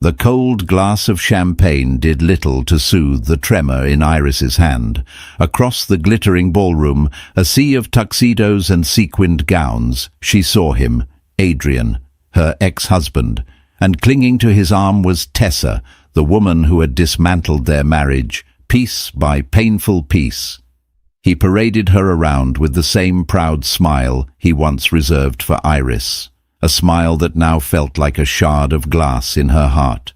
The cold glass of champagne did little to soothe the tremor in Iris's hand. Across the glittering ballroom, a sea of tuxedos and sequined gowns, she saw him, Adrian, her ex-husband, and clinging to his arm was Tessa, the woman who had dismantled their marriage, piece by painful piece. He paraded her around with the same proud smile he once reserved for Iris, a smile that now felt like a shard of glass in her heart.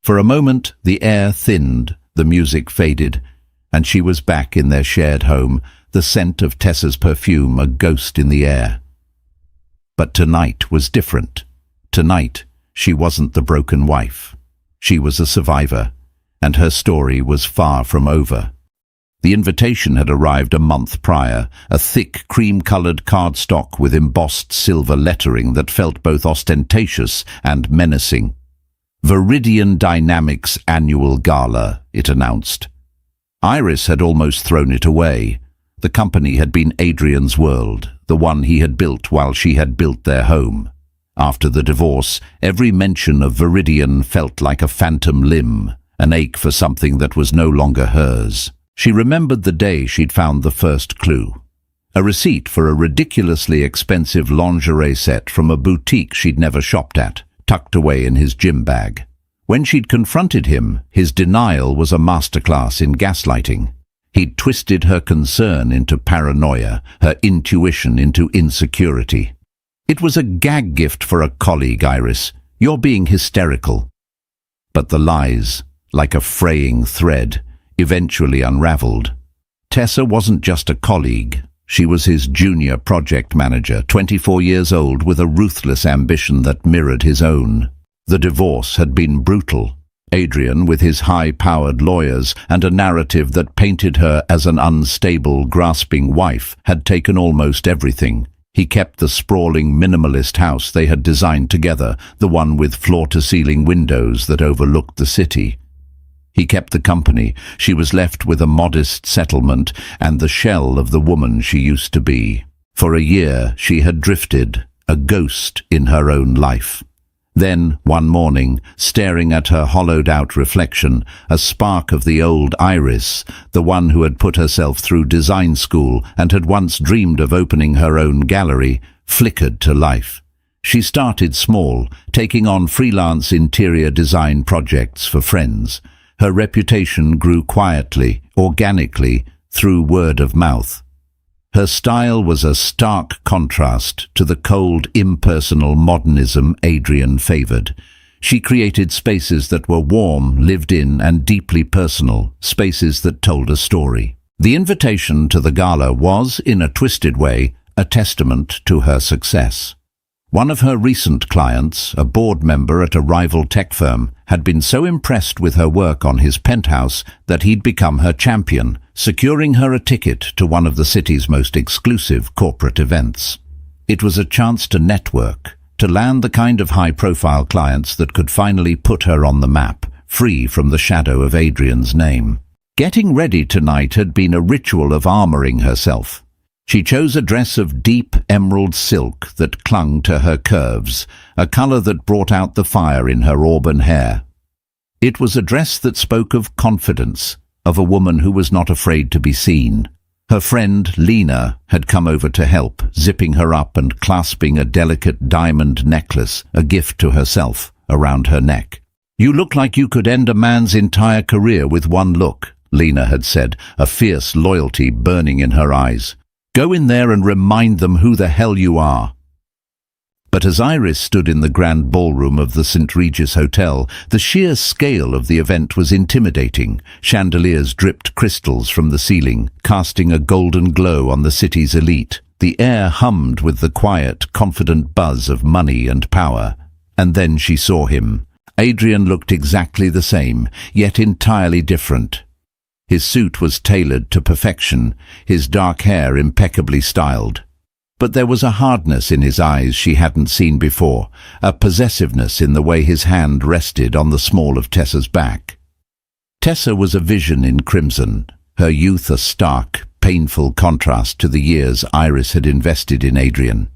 For a moment the air thinned, the music faded, and she was back in their shared home, the scent of Tessa's perfume a ghost in the air. But tonight was different. Tonight she wasn't the broken wife. She was a survivor, and her story was far from over. The invitation had arrived a month prior, a thick cream-colored cardstock with embossed silver lettering that felt both ostentatious and menacing. Viridian Dynamics Annual Gala, it announced. Iris had almost thrown it away. The company had been Adrian's world, the one he had built while she had built their home. After the divorce, every mention of Viridian felt like a phantom limb, an ache for something that was no longer hers. She remembered the day she'd found the first clue. A receipt for a ridiculously expensive lingerie set from a boutique she'd never shopped at, tucked away in his gym bag. When she'd confronted him, his denial was a masterclass in gaslighting. He'd twisted her concern into paranoia, her intuition into insecurity. It was a gag gift for a colleague, Iris. You're being hysterical. But the lies, like a fraying thread, eventually unraveled. Tessa wasn't just a colleague. She was his junior project manager, 24 years old, with a ruthless ambition that mirrored his own. The divorce had been brutal. Adrian, with his high-powered lawyers and a narrative that painted her as an unstable, grasping wife, had taken almost everything. He kept the sprawling minimalist house they had designed together, the one with floor-to-ceiling windows that overlooked the city. He kept the company. She was left with a modest settlement and the shell of the woman she used to be. For a year she had drifted, a ghost in her own life. Then, one morning, staring at her hollowed-out reflection, a spark of the old Iris, the one who had put herself through design school and had once dreamed of opening her own gallery, flickered to life. She started small, taking on freelance interior design projects for friends. Her reputation grew quietly, organically, through word of mouth. Her style was a stark contrast to the cold, impersonal modernism Adrian favored. She created spaces that were warm, lived in, and deeply personal, spaces that told a story. The invitation to the gala was, in a twisted way, a testament to her success. One of her recent clients, a board member at a rival tech firm, had been so impressed with her work on his penthouse that he'd become her champion, securing her a ticket to one of the city's most exclusive corporate events. It was a chance to network, to land the kind of high-profile clients that could finally put her on the map, free from the shadow of Adrian's name. Getting ready tonight had been a ritual of armoring herself. She chose a dress of deep emerald silk that clung to her curves, a color that brought out the fire in her auburn hair. It was a dress that spoke of confidence, of a woman who was not afraid to be seen. Her friend, Lena, had come over to help, zipping her up and clasping a delicate diamond necklace, a gift to herself, around her neck. "You look like you could end a man's entire career with one look," Lena had said, a fierce loyalty burning in her eyes. "Go in there and remind them who the hell you are." But as Iris stood in the grand ballroom of the St. Regis Hotel, the sheer scale of the event was intimidating. Chandeliers dripped crystals from the ceiling, casting a golden glow on the city's elite. The air hummed with the quiet, confident buzz of money and power. And then she saw him. Adrian looked exactly the same, yet entirely different. His suit was tailored to perfection, his dark hair impeccably styled. But there was a hardness in his eyes she hadn't seen before, a possessiveness in the way his hand rested on the small of Tessa's back. Tessa was a vision in crimson, her youth a stark, painful contrast to the years Iris had invested in Adrian.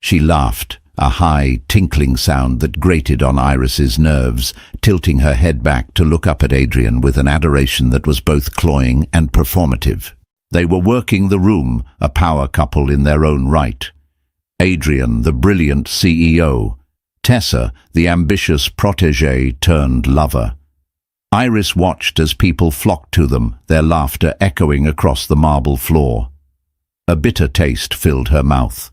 She laughed, a high, tinkling sound that grated on Iris's nerves, tilting her head back to look up at Adrian with an adoration that was both cloying and performative. They were working the room, a power couple in their own right. Adrian, the brilliant CEO. Tessa, the ambitious protégé turned lover. Iris watched as people flocked to them, their laughter echoing across the marble floor. A bitter taste filled her mouth.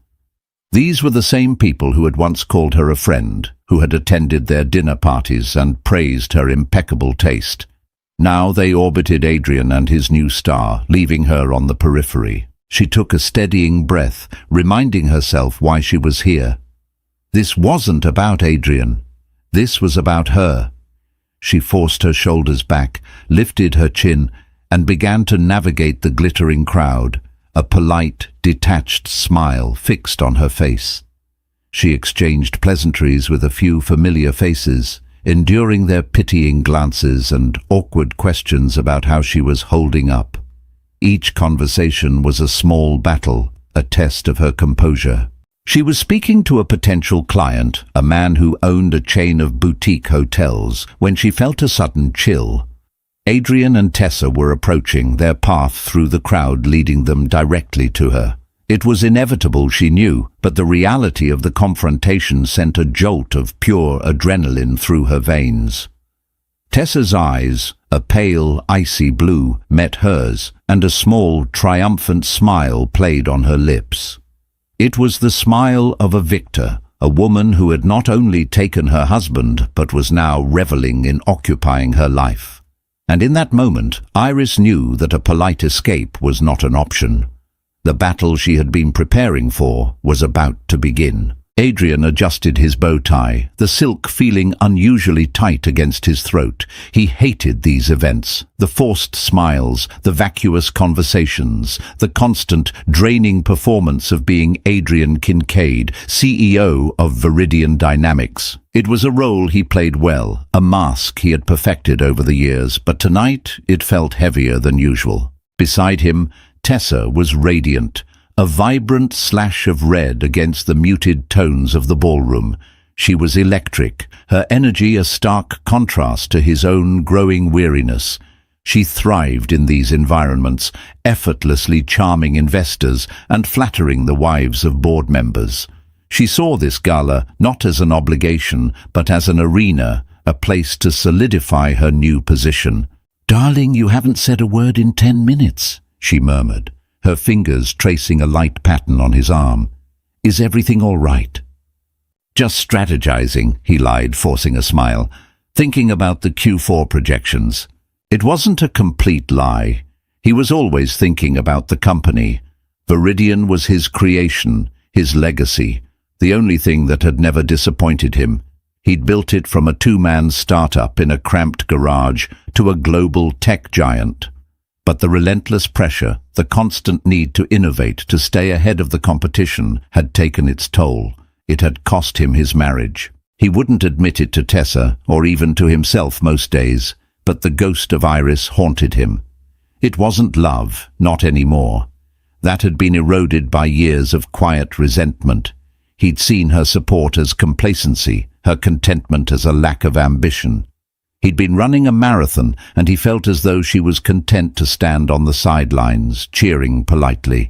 These were the same people who had once called her a friend, who had attended their dinner parties and praised her impeccable taste. Now they orbited Adrian and his new star, leaving her on the periphery. She took a steadying breath, reminding herself why she was here. This wasn't about Adrian. This was about her. She forced her shoulders back, lifted her chin, and began to navigate the glittering crowd, a polite, detached smile fixed on her face. She exchanged pleasantries with a few familiar faces, enduring their pitying glances and awkward questions about how she was holding up. Each conversation was a small battle, a test of her composure. She was speaking to a potential client, a man who owned a chain of boutique hotels, when she felt a sudden chill. Adrian and Tessa were approaching, their path through the crowd leading them directly to her. It was inevitable, she knew, but the reality of the confrontation sent a jolt of pure adrenaline through her veins. Tessa's eyes, a pale, icy blue, met hers, and a small, triumphant smile played on her lips. It was the smile of a victor, a woman who had not only taken her husband, but was now reveling in occupying her life. And in that moment, Iris knew that a polite escape was not an option. The battle she had been preparing for was about to begin. Adrian adjusted his bow tie, the silk feeling unusually tight against his throat. He hated these events, the forced smiles, the vacuous conversations, the constant, draining performance of being Adrian Kincaid, CEO of Viridian Dynamics. It was a role he played well, a mask he had perfected over the years, but tonight it felt heavier than usual. Beside him, Tessa was radiant, a vibrant slash of red against the muted tones of the ballroom. She was electric, her energy a stark contrast to his own growing weariness. She thrived in these environments, effortlessly charming investors and flattering the wives of board members. She saw this gala not as an obligation, but as an arena, a place to solidify her new position. "Darling, you haven't said a word in 10 minutes, she murmured, her fingers tracing a light pattern on his arm. "Is everything all right?" "Just strategizing," he lied, forcing a smile, thinking about the Q4 projections. It wasn't a complete lie. He was always thinking about the company. Viridian was his creation, his legacy, the only thing that had never disappointed him. He'd built it from a two-man startup in a cramped garage to a global tech giant. But the relentless pressure, the constant need to innovate, to stay ahead of the competition, had taken its toll. It had cost him his marriage. He wouldn't admit it to Tessa, or even to himself most days, but the ghost of Iris haunted him. It wasn't love, not anymore. That had been eroded by years of quiet resentment. He'd seen her support as complacency, her contentment as a lack of ambition. He'd been running a marathon, and he felt as though she was content to stand on the sidelines, cheering politely.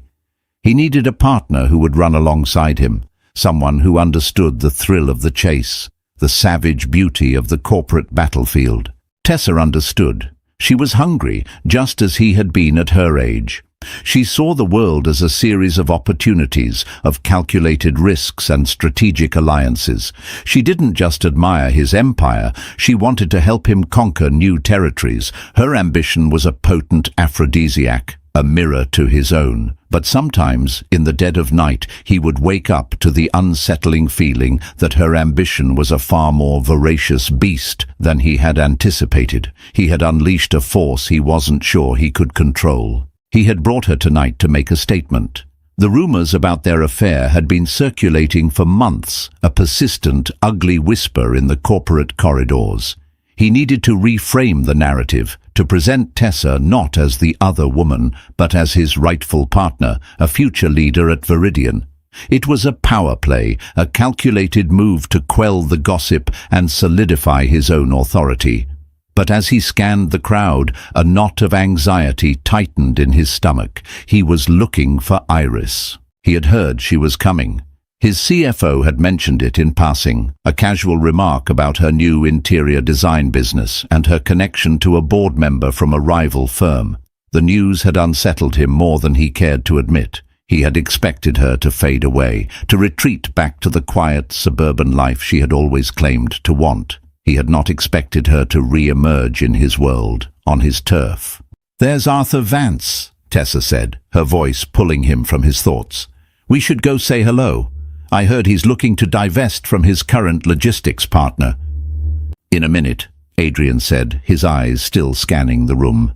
He needed a partner who would run alongside him, someone who understood the thrill of the chase, the savage beauty of the corporate battlefield. Tessa understood. She was hungry, just as he had been at her age. She saw the world as a series of opportunities, of calculated risks and strategic alliances. She didn't just admire his empire, she wanted to help him conquer new territories. Her ambition was a potent aphrodisiac, a mirror to his own. But sometimes, in the dead of night, he would wake up to the unsettling feeling that her ambition was a far more voracious beast than he had anticipated. He had unleashed a force he wasn't sure he could control. He had brought her tonight to make a statement. The rumors about their affair had been circulating for months, a persistent, ugly whisper in the corporate corridors. He needed to reframe the narrative, to present Tessa not as the other woman, but as his rightful partner, a future leader at Viridian. It was a power play, a calculated move to quell the gossip and solidify his own authority. But as he scanned the crowd, a knot of anxiety tightened in his stomach. He was looking for Iris. He had heard she was coming. His CFO had mentioned it in passing, a casual remark about her new interior design business and her connection to a board member from a rival firm. The news had unsettled him more than he cared to admit. He had expected her to fade away, to retreat back to the quiet suburban life she had always claimed to want. He had not expected her to re-emerge in his world, on his turf. "There's Arthur Vance," Tessa said, her voice pulling him from his thoughts. "We should go say hello. I heard he's looking to divest from his current logistics partner." "In a minute," Adrian said, his eyes still scanning the room.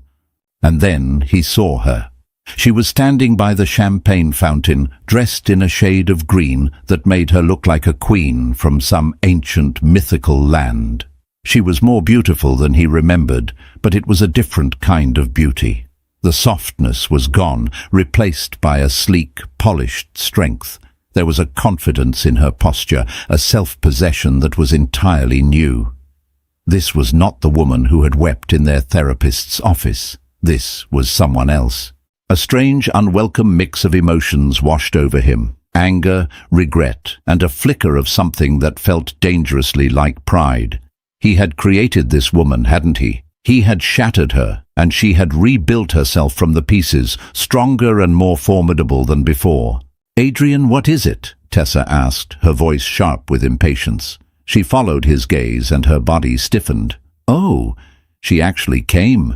And then he saw her. She was standing by the champagne fountain, dressed in a shade of green that made her look like a queen from some ancient mythical land. She was more beautiful than he remembered, but it was a different kind of beauty. The softness was gone, replaced by a sleek, polished strength. There was a confidence in her posture, a self-possession that was entirely new. This was not the woman who had wept in their therapist's office. This was someone else. A strange, unwelcome mix of emotions washed over him. Anger, regret, and a flicker of something that felt dangerously like pride. He had created this woman, hadn't he? He had shattered her, and she had rebuilt herself from the pieces, stronger and more formidable than before. "Adrian, what is it?" Tessa asked, her voice sharp with impatience. She followed his gaze and her body stiffened. "Oh, she actually came."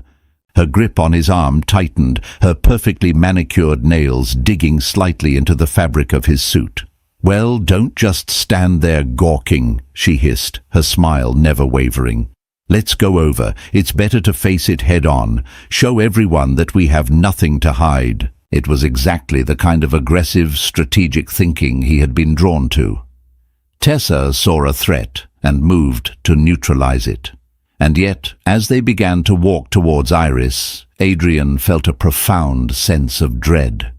Her grip on his arm tightened, her perfectly manicured nails digging slightly into the fabric of his suit. "Well, don't just stand there gawking," she hissed, her smile never wavering. "Let's go over. It's better to face it head on. Show everyone that we have nothing to hide." It was exactly the kind of aggressive, strategic thinking he had been drawn to. Tessa saw a threat and moved to neutralize it. And yet, as they began to walk towards Iris, Adrian felt a profound sense of dread.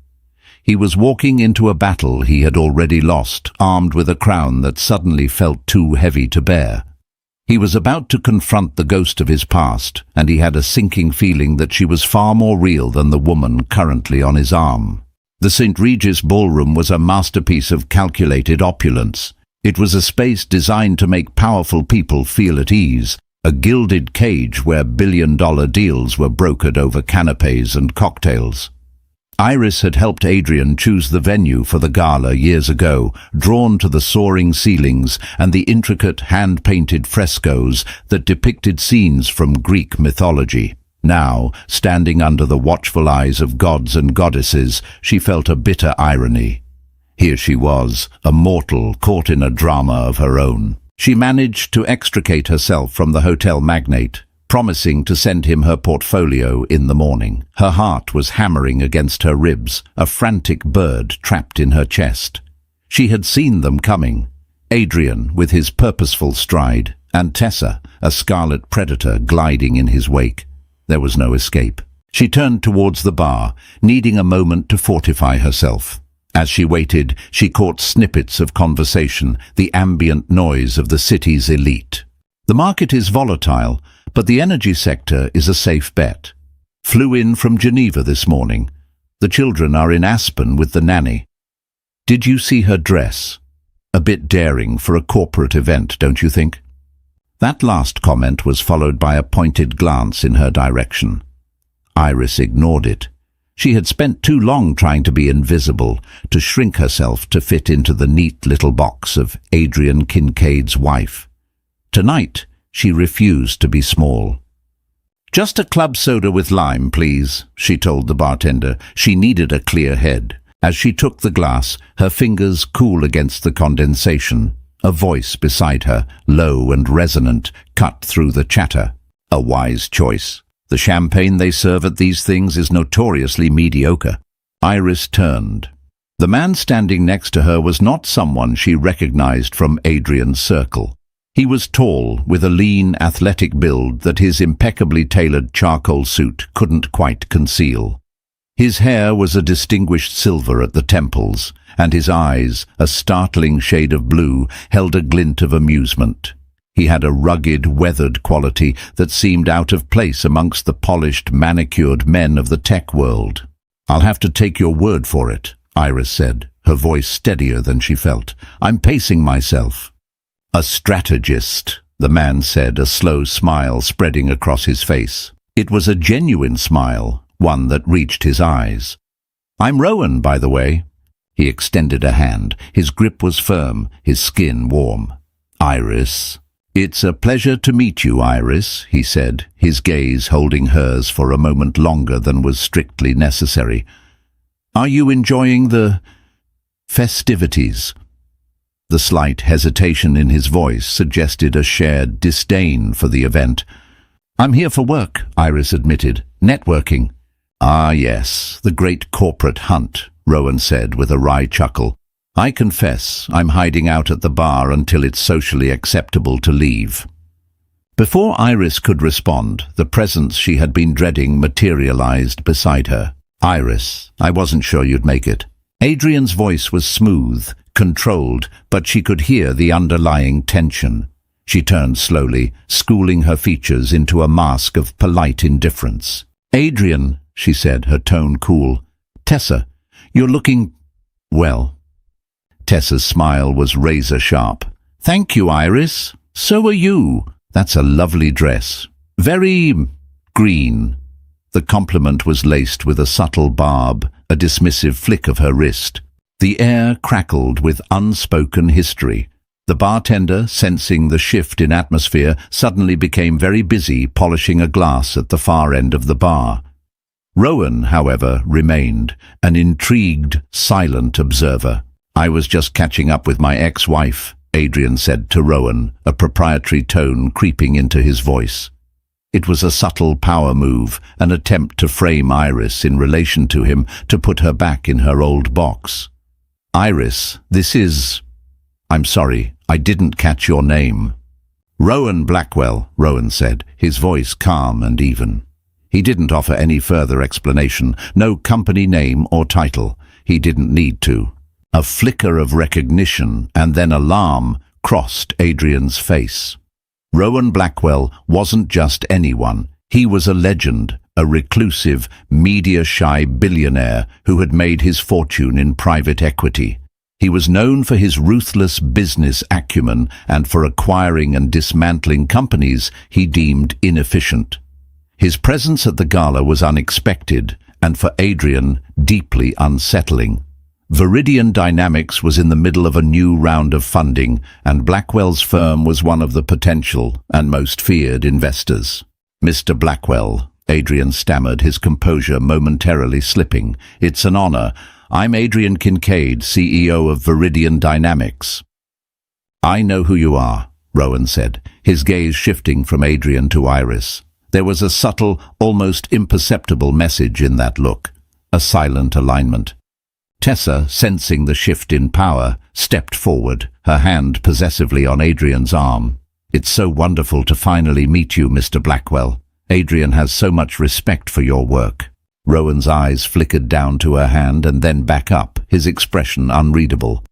He was walking into a battle he had already lost, armed with a crown that suddenly felt too heavy to bear. He was about to confront the ghost of his past, and he had a sinking feeling that she was far more real than the woman currently on his arm. The St. Regis ballroom was a masterpiece of calculated opulence. It was a space designed to make powerful people feel at ease, a gilded cage where billion-dollar deals were brokered over canapes and cocktails. Iris had helped Adrian choose the venue for the gala years ago, drawn to the soaring ceilings and the intricate hand-painted frescoes that depicted scenes from Greek mythology. Now, standing under the watchful eyes of gods and goddesses, she felt a bitter irony. Here she was, a mortal caught in a drama of her own. She managed to extricate herself from the hotel magnate, promising to send him her portfolio in the morning. Her heart was hammering against her ribs, a frantic bird trapped in her chest. She had seen them coming. Adrian, with his purposeful stride, and Tessa, a scarlet predator gliding in his wake. There was no escape. She turned towards the bar, needing a moment to fortify herself. As she waited, she caught snippets of conversation, the ambient noise of the city's elite. The market is volatile, but the energy sector is a safe bet. Flew in from Geneva this morning. The children are in Aspen with the nanny. Did you see her dress? A bit daring for a corporate event, don't you think? That last comment was followed by a pointed glance in her direction. Iris ignored it. She had spent too long trying to be invisible, to shrink herself to fit into the neat little box of Adrian Kincaid's wife. Tonight, she refused to be small. "Just a club soda with lime, please," she told the bartender. She needed a clear head. As she took the glass, her fingers cool against the condensation, a voice beside her, low and resonant, cut through the chatter. A wise choice. The champagne they serve at these things is notoriously mediocre. Iris turned. The man standing next to her was not someone she recognized from Adrian's circle. He was tall, with a lean, athletic build that his impeccably tailored charcoal suit couldn't quite conceal. His hair was a distinguished silver at the temples, and his eyes, a startling shade of blue, held a glint of amusement. He had a rugged, weathered quality that seemed out of place amongst the polished, manicured men of the tech world. "I'll have to take your word for it," Iris said, her voice steadier than she felt. "I'm pacing myself." "A strategist," the man said, a slow smile spreading across his face. It was a genuine smile, one that reached his eyes. "I'm Rowan, by the way." He extended a hand. His grip was firm, his skin warm. "Iris." "It's a pleasure to meet you, Iris," he said, his gaze holding hers for a moment longer than was strictly necessary. "Are you enjoying the festivities?" The slight hesitation in his voice suggested a shared disdain for the event. "I'm here for work," Iris admitted. "Networking." "Ah, yes, the great corporate hunt," Rowan said with a wry chuckle. "I confess I'm hiding out at the bar until it's socially acceptable to leave." Before Iris could respond, the presence she had been dreading materialized beside her. "Iris, I wasn't sure you'd make it." Adrian's voice was smooth, controlled, but she could hear the underlying tension. She turned slowly, schooling her features into a mask of polite indifference. "Adrian," she said, her tone cool. "Tessa, you're looking well." Tessa's smile was razor-sharp. "Thank you, Iris. So are you. That's a lovely dress. Very green." The compliment was laced with a subtle barb, a dismissive flick of her wrist. The air crackled with unspoken history. The bartender, sensing the shift in atmosphere, suddenly became very busy polishing a glass at the far end of the bar. Rowan, however, remained, an intrigued, silent observer. "I was just catching up with my ex-wife," Adrian said to Rowan, a proprietary tone creeping into his voice. It was a subtle power move, an attempt to frame Iris in relation to him, to put her back in her old box. "Iris, I'm sorry, I didn't catch your name." "Rowan Blackwell," Rowan said, his voice calm and even. He didn't offer any further explanation, no company name or title. He didn't need to. A flicker of recognition and then alarm crossed Adrian's face. Rowan Blackwell wasn't just anyone. He was a legend, a reclusive, media-shy billionaire who had made his fortune in private equity. He was known for his ruthless business acumen and for acquiring and dismantling companies he deemed inefficient. His presence at the gala was unexpected and, for Adrian, deeply unsettling. Viridian Dynamics was in the middle of a new round of funding, and Blackwell's firm was one of the potential and most feared investors. "Mr. Blackwell," Adrian stammered, his composure momentarily slipping. "It's an honor. I'm Adrian Kincaid, CEO of Viridian Dynamics." "I know who you are," Rowan said, his gaze shifting from Adrian to Iris. There was a subtle, almost imperceptible message in that look, a silent alignment. Tessa, sensing the shift in power, stepped forward, her hand possessively on Adrian's arm. "It's so wonderful to finally meet you, Mr. Blackwell. Adrian has so much respect for your work." Rowan's eyes flickered down to her hand and then back up, his expression unreadable.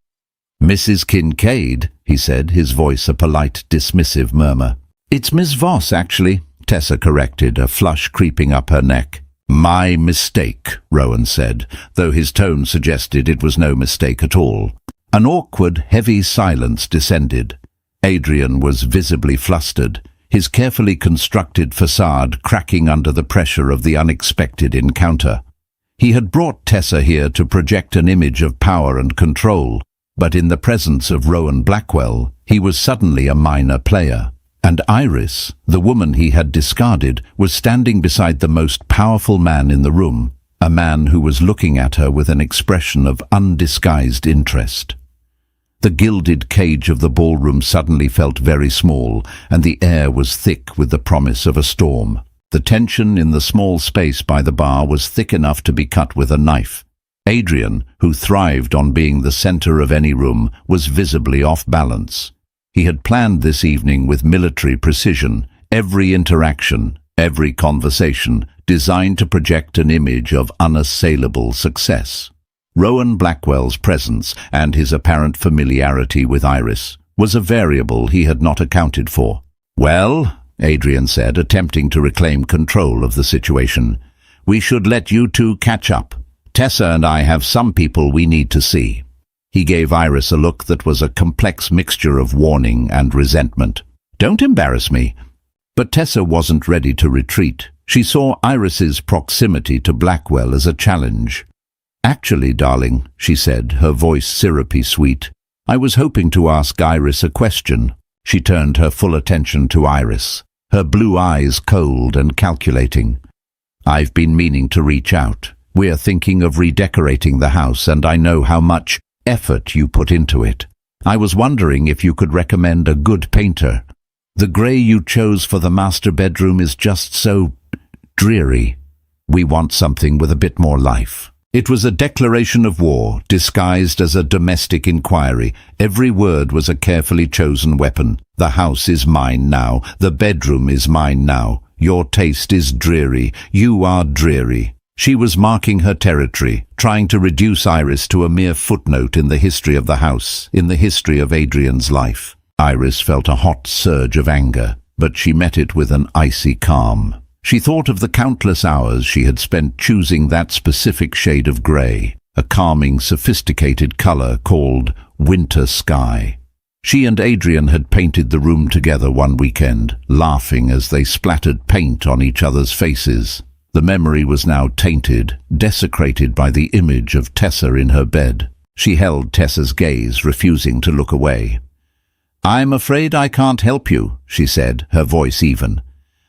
"Mrs. Kincaid," he said, his voice a polite, dismissive murmur. "It's Miss Voss, actually," Tessa corrected, a flush creeping up her neck. "My mistake," Rowan said, though his tone suggested it was no mistake at all. An awkward, heavy silence descended. Adrian was visibly flustered, his carefully constructed facade cracking under the pressure of the unexpected encounter. He had brought Tessa here to project an image of power and control, but in the presence of Rowan Blackwell, he was suddenly a minor player. And Iris, the woman he had discarded, was standing beside the most powerful man in the room, a man who was looking at her with an expression of undisguised interest. The gilded cage of the ballroom suddenly felt very small, and the air was thick with the promise of a storm. The tension in the small space by the bar was thick enough to be cut with a knife. Adrian, who thrived on being the center of any room, was visibly off balance. He had planned this evening with military precision, every interaction, every conversation, designed to project an image of unassailable success. Rowan Blackwell's presence and his apparent familiarity with Iris was a variable he had not accounted for. "Well," Adrian said, attempting to reclaim control of the situation, "we should let you two catch up. Tessa and I have some people we need to see." He gave Iris a look that was a complex mixture of warning and resentment. "Don't embarrass me." But Tessa wasn't ready to retreat. She saw Iris's proximity to Blackwell as a challenge. "Actually, darling," she said, her voice syrupy sweet, "I was hoping to ask Iris a question." She turned her full attention to Iris, her blue eyes cold and calculating. "I've been meaning to reach out. We're thinking of redecorating the house, and I know how much effort you put into it. I was wondering if you could recommend a good painter. The grey you chose for the master bedroom is just so dreary. We want something with a bit more life." It was a declaration of war, disguised as a domestic inquiry. Every word was a carefully chosen weapon. "The house is mine now. The bedroom is mine now. Your taste is dreary. You are dreary." She was marking her territory, trying to reduce Iris to a mere footnote in the history of the house, in the history of Adrian's life. Iris felt a hot surge of anger, but she met it with an icy calm. She thought of the countless hours she had spent choosing that specific shade of grey, a calming, sophisticated colour called winter sky. She and Adrian had painted the room together one weekend, laughing as they splattered paint on each other's faces. The memory was now tainted, desecrated by the image of Tessa in her bed. She held Tessa's gaze, refusing to look away. "I'm afraid I can't help you," she said, her voice even.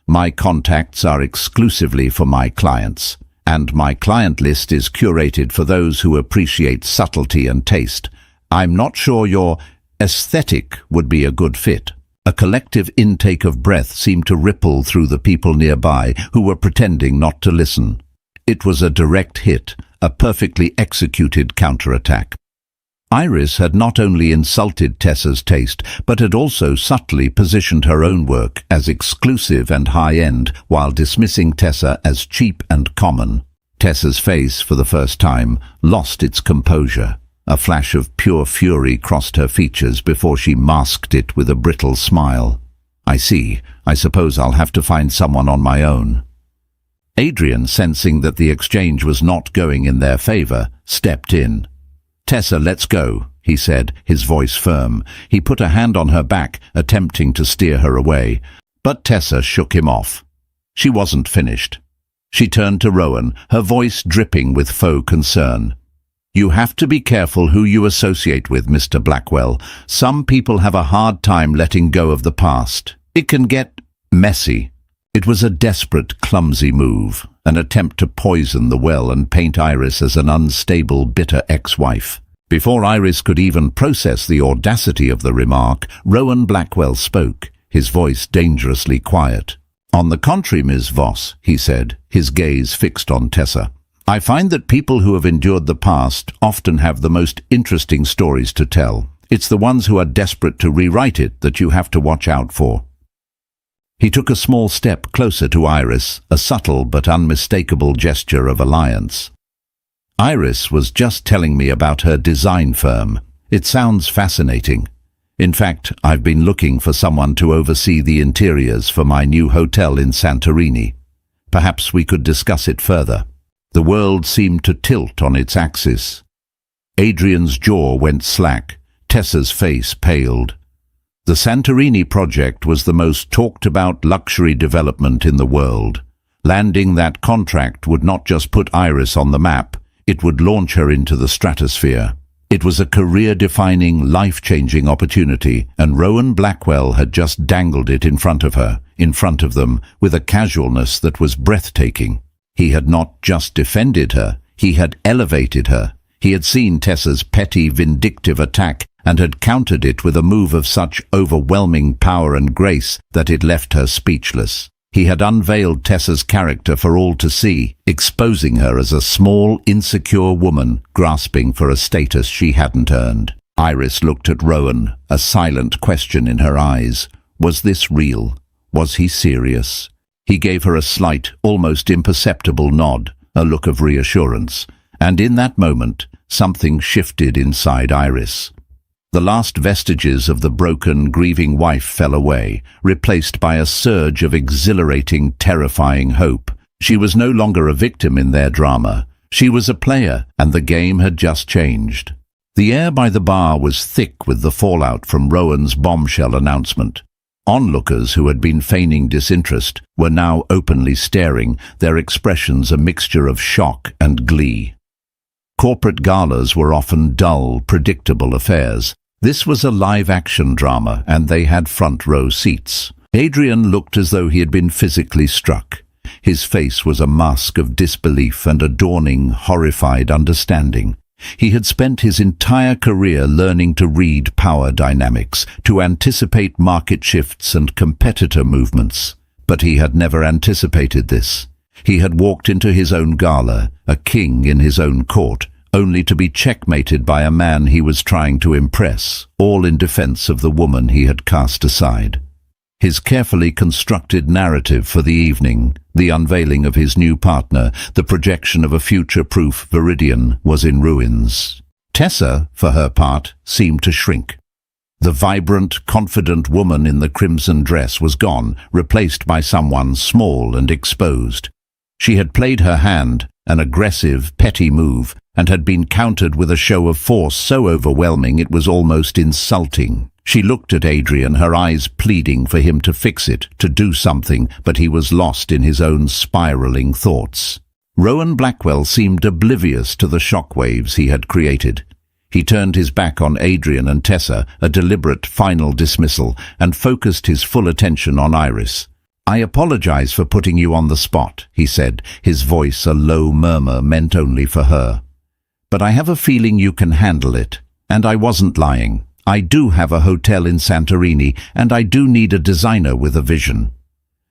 "My contacts are exclusively for my clients, and my client list is curated for those who appreciate subtlety and taste. I'm not sure your aesthetic would be a good fit." A collective intake of breath seemed to ripple through the people nearby who were pretending not to listen. It was a direct hit, a perfectly executed counterattack. Iris had not only insulted Tessa's taste, but had also subtly positioned her own work as exclusive and high-end, while dismissing Tessa as cheap and common. Tessa's face, for the first time, lost its composure. A flash of pure fury crossed her features before she masked it with a brittle smile. "I see. I suppose I'll have to find someone on my own." Adrian, sensing that the exchange was not going in their favor, stepped in. "Tessa, let's go," he said, his voice firm. He put a hand on her back, attempting to steer her away. But Tessa shook him off. She wasn't finished. She turned to Rowan, her voice dripping with faux concern. "You have to be careful who you associate with, Mr. Blackwell. Some people have a hard time letting go of the past. It can get messy." It was a desperate, clumsy move, an attempt to poison the well and paint Iris as an unstable, bitter ex-wife. Before Iris could even process the audacity of the remark, Rowan Blackwell spoke, his voice dangerously quiet. "On the contrary, Ms. Voss," he said, his gaze fixed on Tessa, "I find that people who have endured the past often have the most interesting stories to tell. It's the ones who are desperate to rewrite it that you have to watch out for." He took a small step closer to Iris, a subtle but unmistakable gesture of alliance. "Iris was just telling me about her design firm. It sounds fascinating. In fact, I've been looking for someone to oversee the interiors for my new hotel in Santorini. Perhaps we could discuss it further." The world seemed to tilt on its axis. Adrian's jaw went slack. Tessa's face paled. The Santorini project was the most talked-about luxury development in the world. Landing that contract would not just put Iris on the map, it would launch her into the stratosphere. It was a career-defining, life-changing opportunity, and Rowan Blackwell had just dangled it in front of her, in front of them, with a casualness that was breathtaking. He had not just defended her, he had elevated her. He had seen Tessa's petty, vindictive attack and had countered it with a move of such overwhelming power and grace that it left her speechless. He had unveiled Tessa's character for all to see, exposing her as a small, insecure woman grasping for a status she hadn't earned. Iris looked at Rowan, a silent question in her eyes. Was this real? Was he serious? He gave her a slight, almost imperceptible nod, a look of reassurance, and in that moment, something shifted inside Iris. The last vestiges of the broken, grieving wife fell away, replaced by a surge of exhilarating, terrifying hope. She was no longer a victim in their drama. She was a player, and the game had just changed. The air by the bar was thick with the fallout from Rowan's bombshell announcement. Onlookers who had been feigning disinterest were now openly staring, their expressions a mixture of shock and glee. Corporate galas were often dull, predictable affairs. This was a live-action drama, and they had front-row seats. Adrian looked as though he had been physically struck. His face was a mask of disbelief and a dawning, horrified understanding. He had spent his entire career learning to read power dynamics, to anticipate market shifts and competitor movements. But he had never anticipated this. He had walked into his own gala, a king in his own court, only to be checkmated by a man he was trying to impress, all in defense of the woman he had cast aside. His carefully constructed narrative for the evening, the unveiling of his new partner, the projection of a future-proof Viridian, was in ruins. Tessa, for her part, seemed to shrink. The vibrant, confident woman in the crimson dress was gone, replaced by someone small and exposed. She had played her hand, an aggressive, petty move, and had been countered with a show of force so overwhelming it was almost insulting. She looked at Adrian, her eyes pleading for him to fix it, to do something, but he was lost in his own spiraling thoughts. Rowan Blackwell seemed oblivious to the shockwaves he had created. He turned his back on Adrian and Tessa, a deliberate final dismissal, and focused his full attention on Iris. "I apologize for putting you on the spot," he said, his voice a low murmur meant only for her. "But I have a feeling you can handle it, and I wasn't lying. I do have a hotel in Santorini, and I do need a designer with a vision."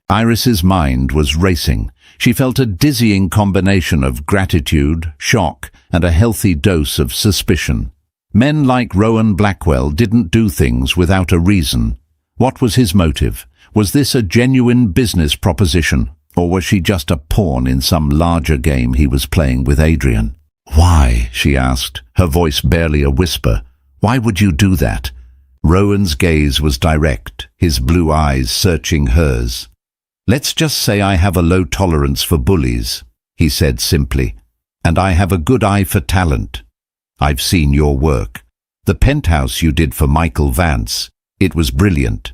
Iris's mind was racing. She felt a dizzying combination of gratitude, shock, and a healthy dose of suspicion. Men like Rowan Blackwell didn't do things without a reason. What was his motive? Was this a genuine business proposition, or was she just a pawn in some larger game he was playing with Adrian? "Why?" she asked, her voice barely a whisper. "Why would you do that?" Rowan's gaze was direct, his blue eyes searching hers. "Let's just say I have a low tolerance for bullies," he said simply. "And I have a good eye for talent. I've seen your work. The penthouse you did for Michael Vance, it was brilliant.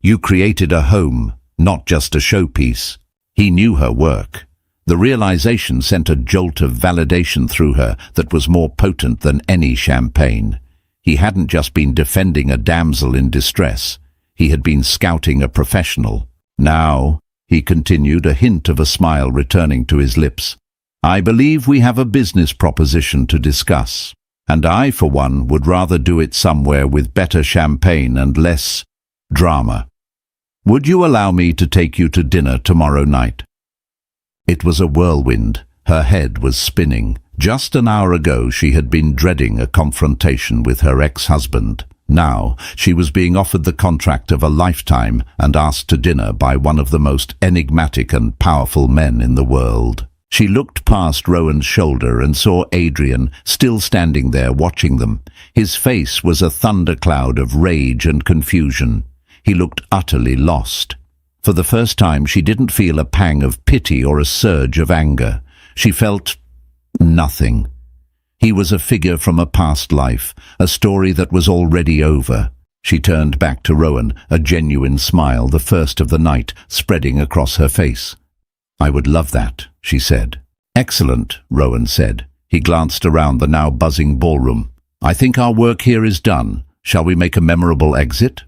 You created a home, not just a showpiece." He knew her work. The realization sent a jolt of validation through her that was more potent than any champagne. He hadn't just been defending a damsel in distress. He had been scouting a professional. "Now," he continued, a hint of a smile returning to his lips, "I believe we have a business proposition to discuss, and I, for one, would rather do it somewhere with better champagne and less drama. Would you allow me to take you to dinner tomorrow night?" It was a whirlwind. Her head was spinning. Just an hour ago she had been dreading a confrontation with her ex-husband. Now she was being offered the contract of a lifetime and asked to dinner by one of the most enigmatic and powerful men in the world. She looked past Rowan's shoulder and saw Adrian still standing there watching them. His face was a thundercloud of rage and confusion. He looked utterly lost. For the first time she didn't feel a pang of pity or a surge of anger. She felt nothing. He was a figure from a past life, a story that was already over. She turned back to Rowan, a genuine smile, the first of the night, spreading across her face. "I would love that," she said. "Excellent," Rowan said. He glanced around the now buzzing ballroom. "I think our work here is done. Shall we make a memorable exit?"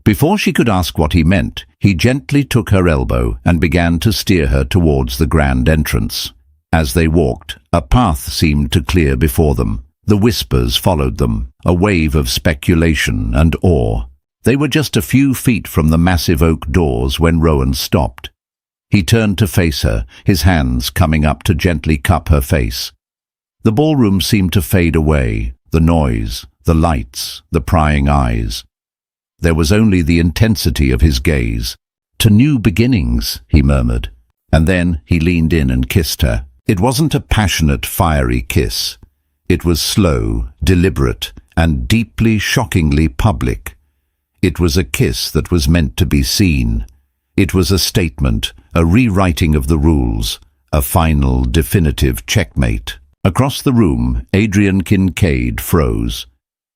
Before she could ask what he meant, he gently took her elbow and began to steer her towards the grand entrance. As they walked, a path seemed to clear before them. The whispers followed them, a wave of speculation and awe. They were just a few feet from the massive oak doors when Rowan stopped. He turned to face her, his hands coming up to gently cup her face. The ballroom seemed to fade away, the noise, the lights, the prying eyes. There was only the intensity of his gaze. to new beginnings," he murmured. And then he leaned in and kissed her. It wasn't a passionate, fiery kiss. It was slow, deliberate, and deeply, shockingly public. It was a kiss that was meant to be seen. It was a statement, a rewriting of the rules, a final, definitive checkmate. Across the room, Adrian Kincaid froze.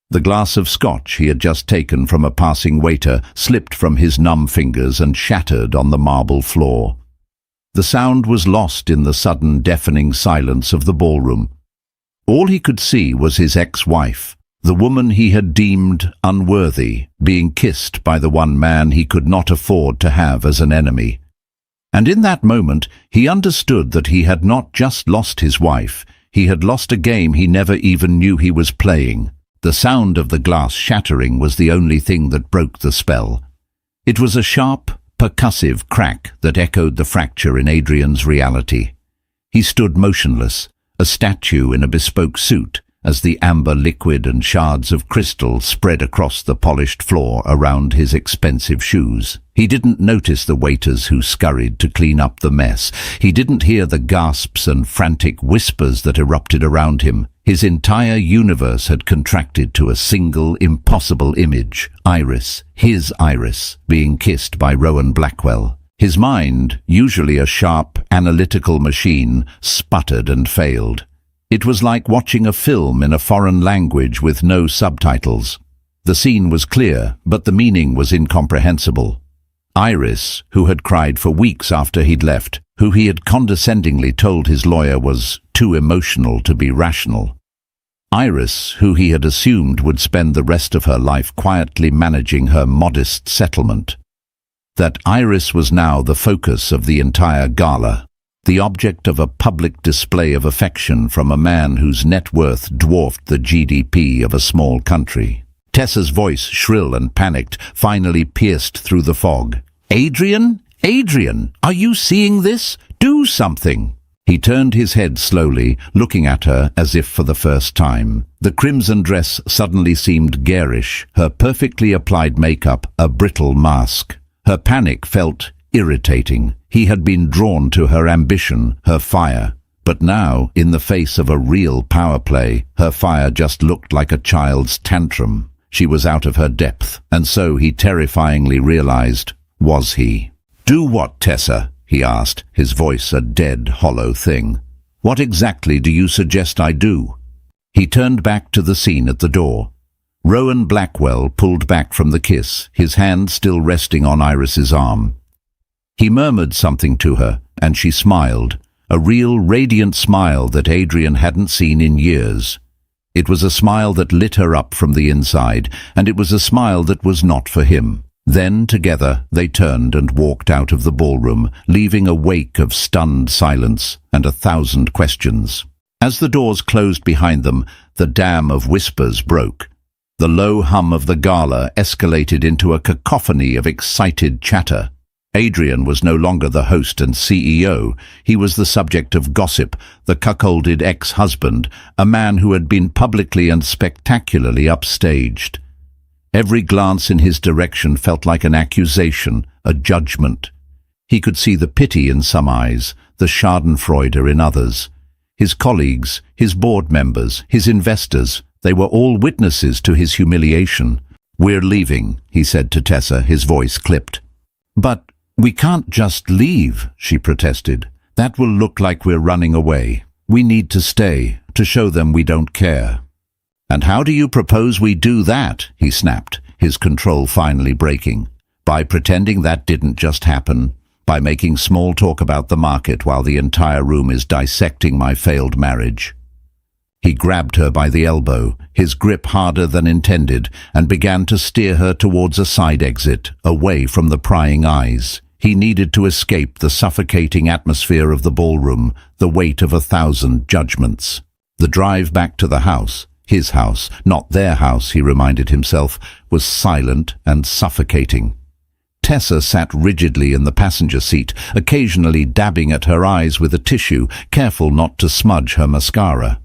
The glass of scotch he had just taken from a passing waiter slipped from his numb fingers and shattered on the marble floor. The sound was lost in the sudden, deafening silence of the ballroom. All he could see was his ex-wife, the woman he had deemed unworthy, being kissed by the one man he could not afford to have as an enemy. And in that moment, he understood that he had not just lost his wife, he had lost a game he never even knew he was playing. The sound of the glass shattering was the only thing that broke the spell. It was a sharp, percussive crack that echoed the fracture in Adrian's reality. He stood motionless, a statue in a bespoke suit, as the amber liquid and shards of crystal spread across the polished floor around his expensive shoes. He didn't notice the waiters who scurried to clean up the mess. He didn't hear the gasps and frantic whispers that erupted around him. His entire universe had contracted to a single, impossible image, Iris, his Iris, being kissed by Rowan Blackwell. His mind, usually a sharp, analytical machine, sputtered and failed. It was like watching a film in a foreign language with no subtitles. The scene was clear, but the meaning was incomprehensible. Iris, who had cried for weeks after he'd left, who he had condescendingly told his lawyer was too emotional to be rational. Iris, who he had assumed would spend the rest of her life quietly managing her modest settlement. That Iris was now the focus of the entire gala, the object of a public display of affection from a man whose net worth dwarfed the GDP of a small country. Tessa's voice, shrill and panicked, finally pierced through the fog. "Adrian? Adrian, are you seeing this? Do something!" He turned his head slowly, looking at her as if for the first time. The crimson dress suddenly seemed garish, her perfectly applied makeup a brittle mask. Her panic felt irritating. He had been drawn to her ambition, her fire. But now, in the face of a real power play, her fire just looked like a child's tantrum. She was out of her depth, and so he terrifyingly realized, was he? "Do what, Tessa?" he asked, his voice a dead, hollow thing. "What exactly do you suggest I do?" He turned back to the scene at the door. Rowan Blackwell pulled back from the kiss, his hand still resting on Iris's arm. He murmured something to her, and she smiled, a real, radiant smile that Adrian hadn't seen in years. It was a smile that lit her up from the inside, and it was a smile that was not for him. Then, together, they turned and walked out of the ballroom, leaving a wake of stunned silence and 1,000 questions. As the doors closed behind them, the dam of whispers broke. The low hum of the gala escalated into a cacophony of excited chatter. Adrian was no longer the host and CEO. He was the subject of gossip, the cuckolded ex-husband, a man who had been publicly and spectacularly upstaged. Every glance in his direction felt like an accusation, a judgment. He could see the pity in some eyes, the schadenfreude in others. His colleagues, his board members, his investors, they were all witnesses to his humiliation. "We're leaving," he said to Tessa, his voice clipped. "But we can't just leave," she protested. "That will look like we're running away. We need to stay, to show them we don't care." "And how do you propose we do that?" he snapped, his control finally breaking. "By pretending that didn't just happen, by making small talk about the market while the entire room is dissecting my failed marriage." He grabbed her by the elbow, his grip harder than intended, and began to steer her towards a side exit, away from the prying eyes. He needed to escape the suffocating atmosphere of the ballroom, the weight of 1,000 judgments. The drive back to the house, his house, not their house, he reminded himself, was silent and suffocating. Tessa sat rigidly in the passenger seat, occasionally dabbing at her eyes with a tissue, careful not to smudge her mascara.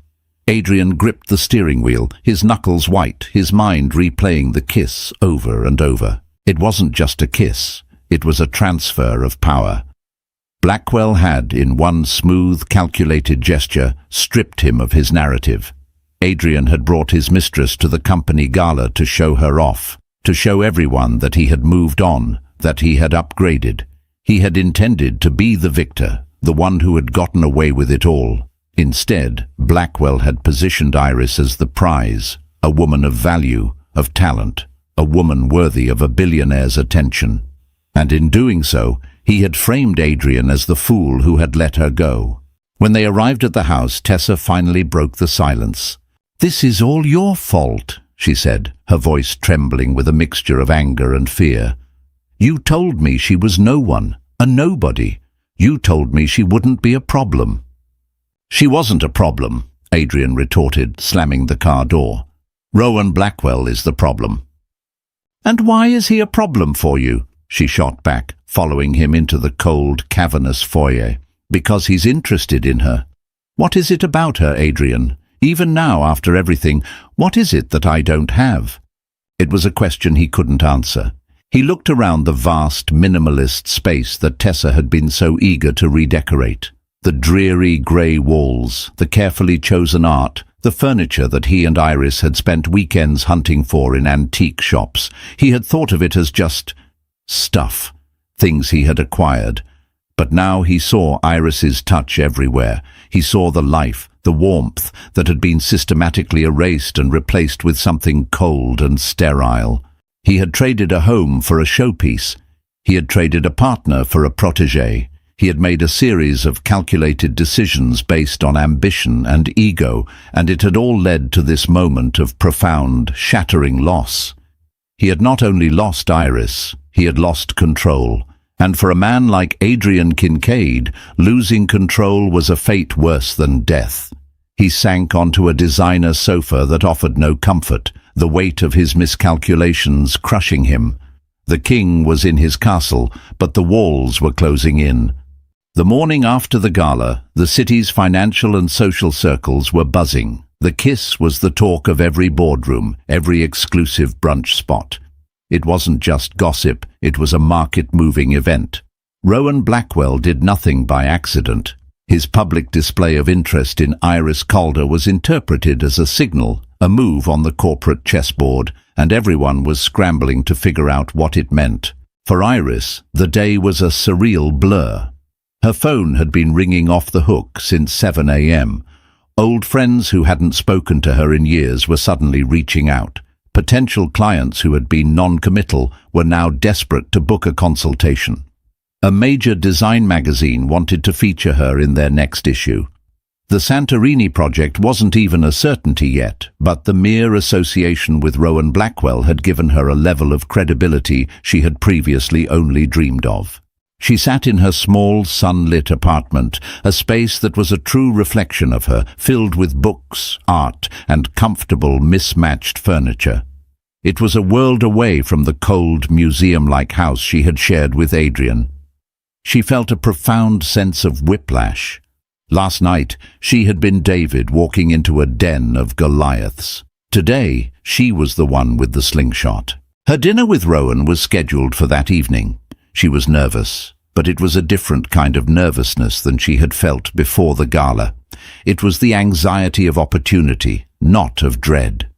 Adrian gripped the steering wheel, his knuckles white, his mind replaying the kiss over and over. It wasn't just a kiss. It was a transfer of power. Blackwell had, in one smooth, calculated gesture, stripped him of his narrative. Adrian had brought his mistress to the company gala to show her off, to show everyone that he had moved on, that he had upgraded. He had intended to be the victor, the one who had gotten away with it all. Instead, Blackwell had positioned Iris as the prize, a woman of value, of talent, a woman worthy of a billionaire's attention. And in doing so, he had framed Adrian as the fool who had let her go. When they arrived at the house, Tessa finally broke the silence. "This is all your fault," she said, her voice trembling with a mixture of anger and fear. "You told me she was no one, a nobody. You told me she wouldn't be a problem." "She wasn't a problem," Adrian retorted, slamming the car door. "Rowan Blackwell is the problem." "And why is he a problem for you?" she shot back, following him into the cold, cavernous foyer. "Because he's interested in her." "What is it about her, Adrian? Even now, after everything, what is it that I don't have?" It was a question he couldn't answer. He looked around the vast, minimalist space that Tessa had been so eager to redecorate. The dreary grey walls, the carefully chosen art, the furniture that he and Iris had spent weekends hunting for in antique shops. He had thought of it as just stuff, things he had acquired. But now he saw Iris's touch everywhere. He saw the life, the warmth that had been systematically erased and replaced with something cold and sterile. He had traded a home for a showpiece. He had traded a partner for a protégé. He had made a series of calculated decisions based on ambition and ego, and it had all led to this moment of profound, shattering loss. He had not only lost Iris, he had lost control. And for a man like Adrian Kincaid, losing control was a fate worse than death. He sank onto a designer sofa that offered no comfort, the weight of his miscalculations crushing him. The king was in his castle, but the walls were closing in. The morning after the gala, the city's financial and social circles were buzzing. The kiss was the talk of every boardroom, every exclusive brunch spot. It wasn't just gossip, it was a market-moving event. Rowan Blackwell did nothing by accident. His public display of interest in Iris Calder was interpreted as a signal, a move on the corporate chessboard, and everyone was scrambling to figure out what it meant. For Iris, the day was a surreal blur. Her phone had been ringing off the hook since 7 a.m. Old friends who hadn't spoken to her in years were suddenly reaching out. Potential clients who had been non-committal were now desperate to book a consultation. A major design magazine wanted to feature her in their next issue. The Santorini project wasn't even a certainty yet, but the mere association with Rowan Blackwell had given her a level of credibility she had previously only dreamed of. She sat in her small, sunlit apartment, a space that was a true reflection of her, filled with books, art, and comfortable, mismatched furniture. It was a world away from the cold, museum-like house she had shared with Adrian. She felt a profound sense of whiplash. Last night, she had been David walking into a den of Goliaths. Today, she was the one with the slingshot. Her dinner with Rowan was scheduled for that evening. She was nervous, but it was a different kind of nervousness than she had felt before the gala. It was the anxiety of opportunity, not of dread.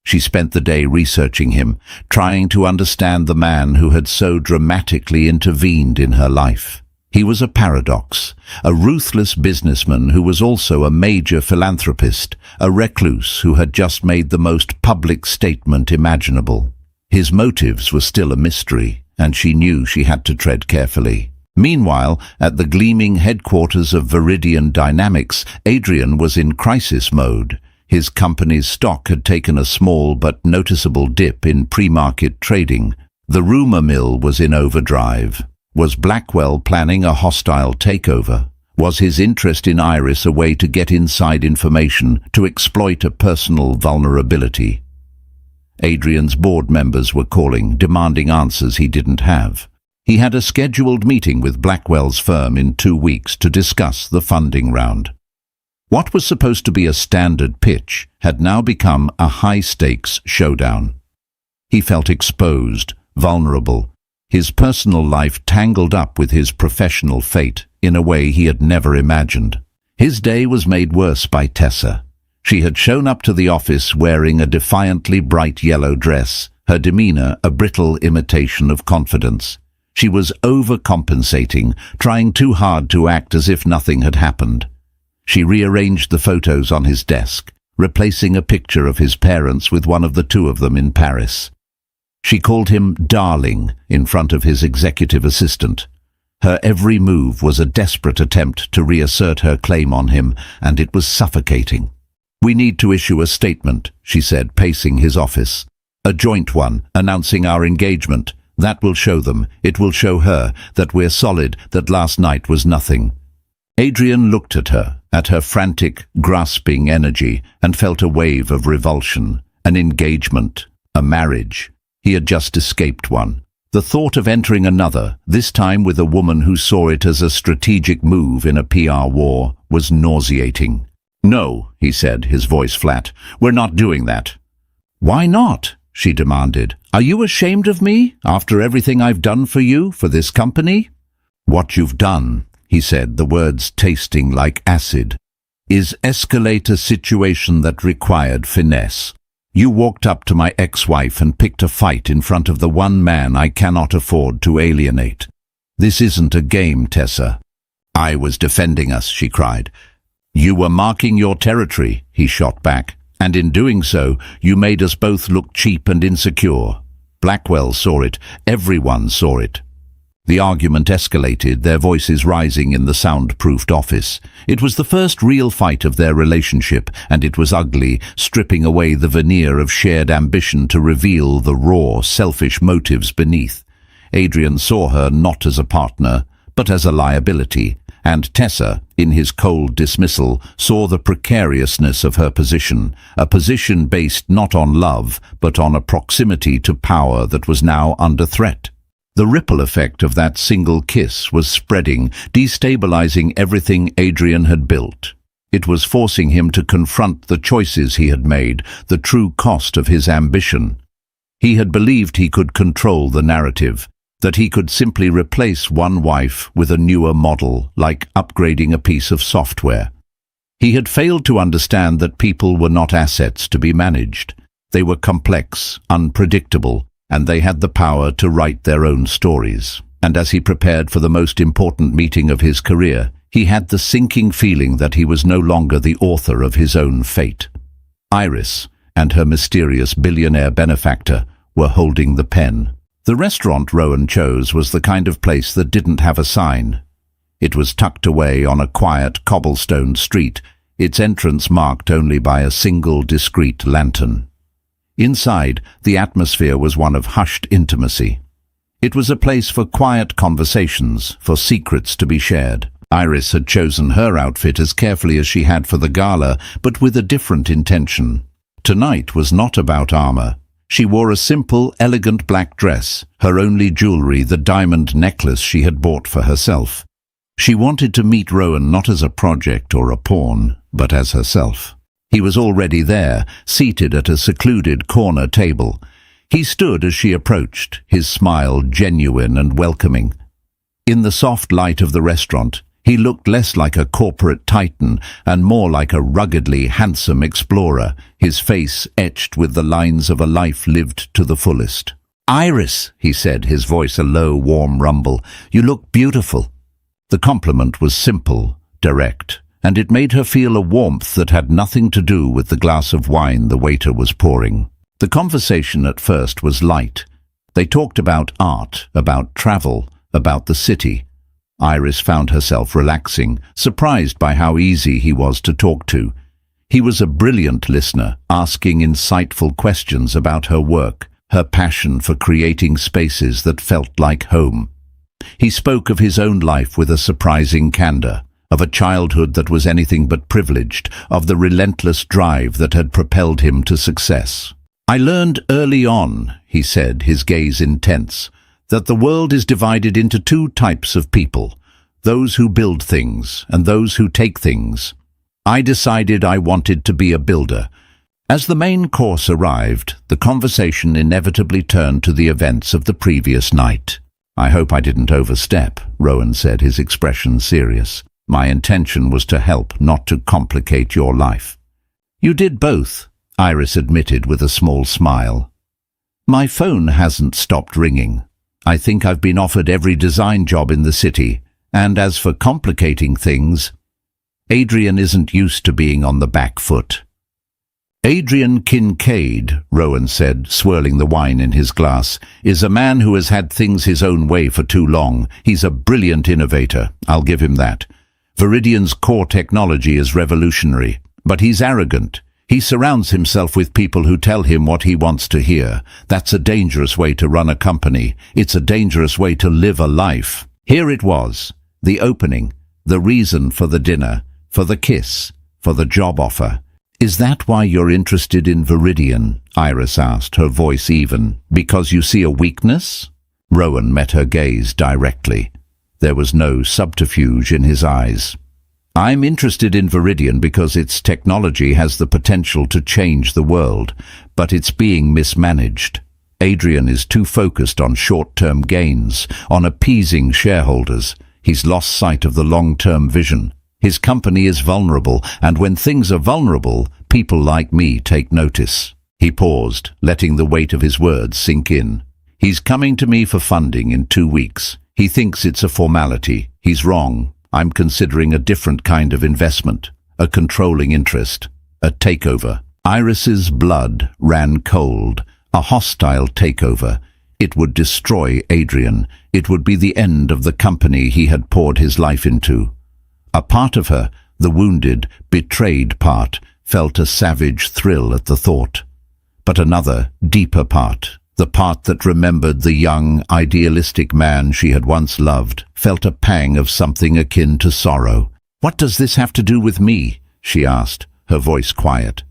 She spent the day researching him, trying to understand the man who had so dramatically intervened in her life. He was a paradox, a ruthless businessman who was also a major philanthropist, a recluse who had just made the most public statement imaginable. His motives were still a mystery, and she knew she had to tread carefully. Meanwhile, at the gleaming headquarters of Viridian Dynamics, Adrian was in crisis mode. His company's stock had taken a small but noticeable dip in pre-market trading. The rumor mill was in overdrive. Was Blackwell planning a hostile takeover? Was his interest in Iris a way to get inside information, to exploit a personal vulnerability? Adrian's board members were calling, demanding answers he didn't have. He had a scheduled meeting with Blackwell's firm in 2 weeks to discuss the funding round. What was supposed to be a standard pitch had now become a high-stakes showdown. He felt exposed, vulnerable, his personal life tangled up with his professional fate in a way he had never imagined. His day was made worse by Tessa. She had shown up to the office wearing a defiantly bright yellow dress, her demeanor a brittle imitation of confidence. She was overcompensating, trying too hard to act as if nothing had happened. She rearranged the photos on his desk, replacing a picture of his parents with one of the two of them in Paris. She called him darling in front of his executive assistant. Her every move was a desperate attempt to reassert her claim on him, and it was suffocating. "We need to issue a statement," she said, pacing his office. "A joint one, announcing our engagement. That will show them, it will show her, that we're solid, that last night was nothing." Adrian looked at her frantic, grasping energy, and felt a wave of revulsion. An engagement, a marriage. He had just escaped one. The thought of entering another, this time with a woman who saw it as a strategic move in a PR war, was nauseating. "No," he said, his voice flat. "We're not doing that." "Why not?" she demanded. "Are you ashamed of me, after everything I've done for you, for this company?" "What you've done," he said, the words tasting like acid, "is escalate a situation that required finesse. You walked up to my ex-wife and picked a fight in front of the one man I cannot afford to alienate. This isn't a game, Tessa." "I was defending us," she cried. "You were marking your territory," he shot back, "and in doing so, you made us both look cheap and insecure. Blackwell saw it. Everyone saw it." The argument escalated, their voices rising in the soundproofed office. It was the first real fight of their relationship, and it was ugly, stripping away the veneer of shared ambition to reveal the raw, selfish motives beneath. Adrian saw her not as a partner, but as a liability, and Tessa, in his cold dismissal, saw the precariousness of her position, a position based not on love, but on a proximity to power that was now under threat. The ripple effect of that single kiss was spreading, destabilizing everything Adrian had built. It was forcing him to confront the choices he had made, the true cost of his ambition. He had believed he could control the narrative, that he could simply replace one wife with a newer model, like upgrading a piece of software. He had failed to understand that people were not assets to be managed. They were complex, unpredictable, and they had the power to write their own stories. And as he prepared for the most important meeting of his career, he had the sinking feeling that he was no longer the author of his own fate. Iris and her mysterious billionaire benefactor were holding the pen. The restaurant Rowan chose was the kind of place that didn't have a sign. It was tucked away on a quiet cobblestone street, its entrance marked only by a single discreet lantern. Inside, the atmosphere was one of hushed intimacy. It was a place for quiet conversations, for secrets to be shared. Iris had chosen her outfit as carefully as she had for the gala, but with a different intention. Tonight was not about armor. She wore a simple, elegant black dress, her only jewelry the diamond necklace she had bought for herself. She wanted to meet Rowan not as a project or a pawn, but as herself. He was already there, seated at a secluded corner table. He stood as she approached, his smile genuine and welcoming. In the soft light of the restaurant, he looked less like a corporate titan and more like a ruggedly handsome explorer, his face etched with the lines of a life lived to the fullest. "Iris," he said, his voice a low, warm rumble, "you look beautiful." The compliment was simple, direct, and it made her feel a warmth that had nothing to do with the glass of wine the waiter was pouring. The conversation at first was light. They talked about art, about travel, about the city. Iris found herself relaxing, surprised by how easy he was to talk to. He was a brilliant listener, asking insightful questions about her work, her passion for creating spaces that felt like home. He spoke of his own life with a surprising candor, of a childhood that was anything but privileged, of the relentless drive that had propelled him to success. "I learned early on," he said, his gaze intense, "that the world is divided into two types of people, those who build things and those who take things. I decided I wanted to be a builder." As the main course arrived, the conversation inevitably turned to the events of the previous night. I hope I didn't overstep, Rowan said, his expression serious. My intention was to help, not to complicate your life. You did both, Iris admitted with a small smile. My phone hasn't stopped ringing. I think I've been offered every design job in the city, and as for complicating things, Adrian isn't used to being on the back foot. Adrian Kincaid, Rowan said, swirling the wine in his glass, is a man who has had things his own way for too long. He's a brilliant innovator, I'll give him that. Viridian's core technology is revolutionary, but he's arrogant. He surrounds himself with people who tell him what he wants to hear. That's a dangerous way to run a company. It's a dangerous way to live a life. Here it was, the opening, the reason for the dinner, for the kiss, for the job offer. Is that why you're interested in Viridian? Iris asked, her voice even. Because you see a weakness? Rowan met her gaze directly. There was no subterfuge in his eyes. I'm interested in Viridian because its technology has the potential to change the world, but it's being mismanaged. Adrian is too focused on short-term gains, on appeasing shareholders. He's lost sight of the long-term vision. His company is vulnerable, and when things are vulnerable, people like me take notice. He paused, letting the weight of his words sink in. He's coming to me for funding in 2 weeks. He thinks it's a formality. He's wrong. I'm considering a different kind of investment, a controlling interest, a takeover. Iris's blood ran cold, a hostile takeover. It would destroy Adrian. It would be the end of the company he had poured his life into. A part of her, the wounded, betrayed part, felt a savage thrill at the thought. But another, deeper part, the part that remembered the young, idealistic man she had once loved, felt a pang of something akin to sorrow. What does this have to do with me? She asked, her voice quiet.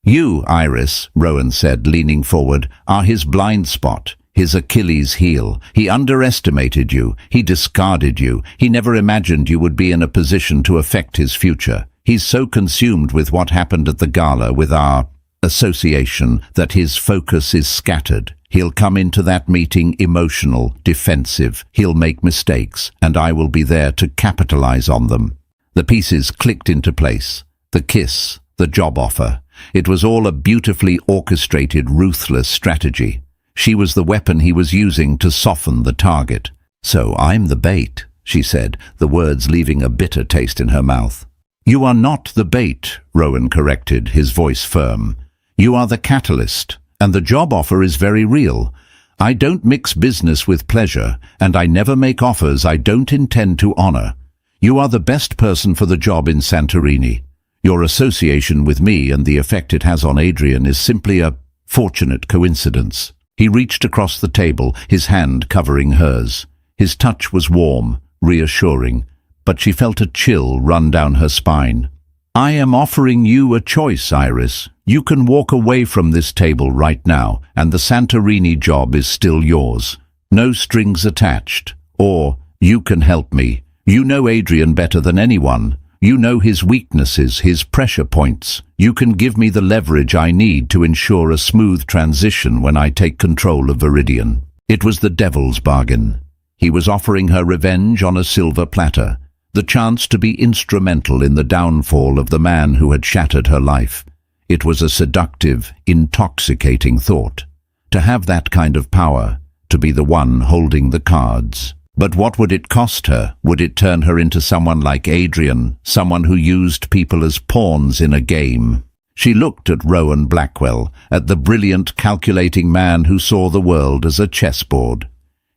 You, Iris, Rowan said, leaning forward, are his blind spot, his Achilles heel. He underestimated you. He discarded you. He never imagined you would be in a position to affect his future. He's so consumed with what happened at the gala, with our association, that his focus is scattered. He'll come into that meeting emotional, defensive. He'll make mistakes, and I will be there to capitalize on them. The pieces clicked into place. The kiss, the job offer. It was all a beautifully orchestrated, ruthless strategy. She was the weapon he was using to soften the target. So I'm the bait, she said, the words leaving a bitter taste in her mouth. You are not the bait, Rowan corrected, his voice firm. You are the catalyst, and the job offer is very real. I don't mix business with pleasure, and I never make offers I don't intend to honor. You are the best person for the job in Santorini. Your association with me and the effect it has on Adrian is simply a fortunate coincidence. He reached across the table, his hand covering hers. His touch was warm, reassuring, but she felt a chill run down her spine. I am offering you a choice, Iris. You can walk away from this table right now, and the Santorini job is still yours. No strings attached. Or, you can help me. You know Adrian better than anyone. You know his weaknesses, his pressure points. You can give me the leverage I need to ensure a smooth transition when I take control of Viridian. It was the devil's bargain. He was offering her revenge on a silver platter, the chance to be instrumental in the downfall of the man who had shattered her life. It was a seductive, intoxicating thought. To have that kind of power, to be the one holding the cards. But what would it cost her? Would it turn her into someone like Adrian, someone who used people as pawns in a game? She looked at Rowan Blackwell, at the brilliant, calculating man who saw the world as a chessboard.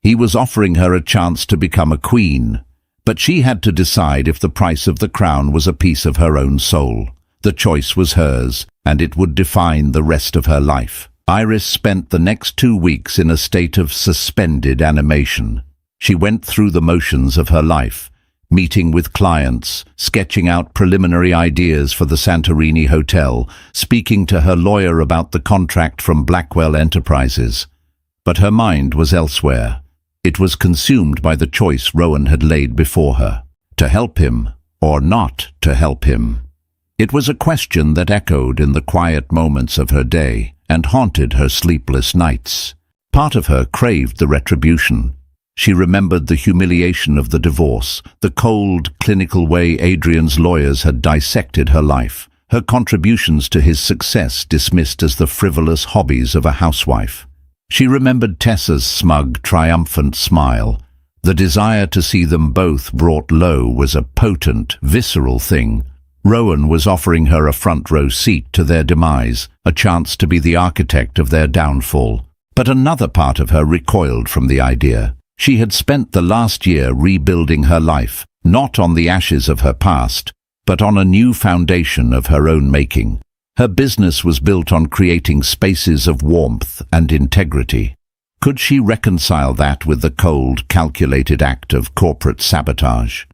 He was offering her a chance to become a queen, but she had to decide if the price of the crown was a piece of her own soul. The choice was hers, and it would define the rest of her life. Iris spent the next 2 weeks in a state of suspended animation. She went through the motions of her life, meeting with clients, sketching out preliminary ideas for the Santorini Hotel, speaking to her lawyer about the contract from Blackwell Enterprises. But her mind was elsewhere. It was consumed by the choice Rowan had laid before her, to help him or not to help him. It was a question that echoed in the quiet moments of her day and haunted her sleepless nights. Part of her craved the retribution. She remembered the humiliation of the divorce, the cold, clinical way Adrian's lawyers had dissected her life, her contributions to his success dismissed as the frivolous hobbies of a housewife. She remembered Tessa's smug, triumphant smile. The desire to see them both brought low was a potent, visceral thing. Rowan was offering her a front-row seat to their demise, a chance to be the architect of their downfall. But another part of her recoiled from the idea. She had spent the last year rebuilding her life, not on the ashes of her past, but on a new foundation of her own making. Her business was built on creating spaces of warmth and integrity. Could she reconcile that with the cold, calculated act of corporate sabotage?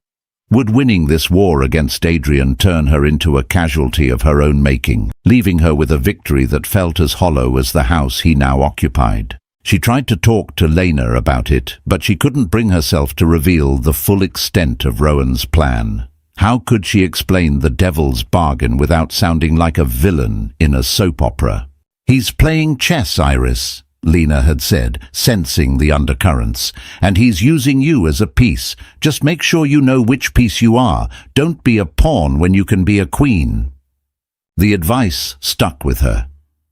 Would winning this war against Adrian turn her into a casualty of her own making, leaving her with a victory that felt as hollow as the house he now occupied? She tried to talk to Lena about it, but she couldn't bring herself to reveal the full extent of Rowan's plan. How could she explain the devil's bargain without sounding like a villain in a soap opera? "He's playing chess, Iris," Lena had said, sensing the undercurrents. "And he's using you as a piece. Just make sure you know which piece you are. Don't be a pawn when you can be a queen." The advice stuck with her.